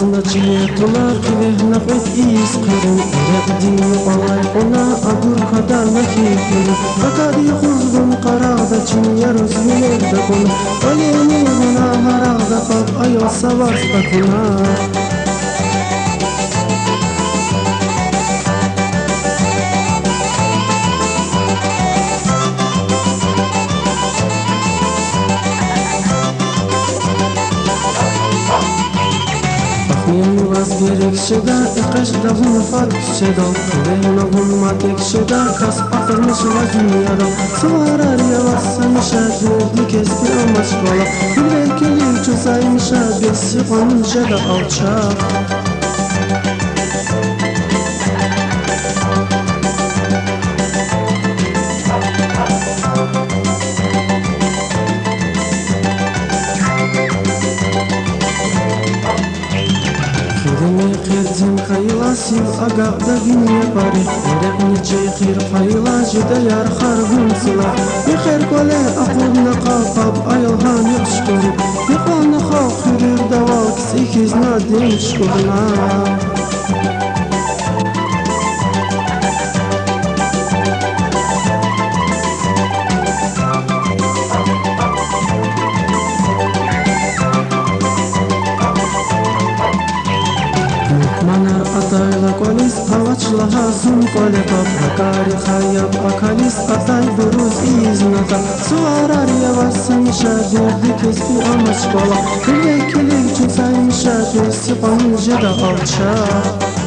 Ağzında çiğnetular ki nafet iskırın Erekdiğini olay ona adur kadar nakifiri Akadi kuzgun karada çin yarız yürek de konu Aleni buna harada kap ayo savas da kuna gerekşeda iqashda hun farq tusheda Reyna bulma tekşeda kas akırmış va dünyada Sıvarar yavaşsamışa derdi kesbi amaç bala Yürekeli çözaymışa besi konuşa da alçak Kırdım kayılasın agağda gün yapari Erekni çeykir payla jüde yar harbun sıla Yıkır kole akılna kalkab ayılhan yakşkuru Yıkanı kalk hürür daval kisi kizna dinçkurna Manar atayla kolis havaçla hazun kole Prakari hayab akalis atay buruz iznata Suarar yavaşsamışa derdi kesbi amaç bala Yürekeli çözaymışa besi konuşa da alçak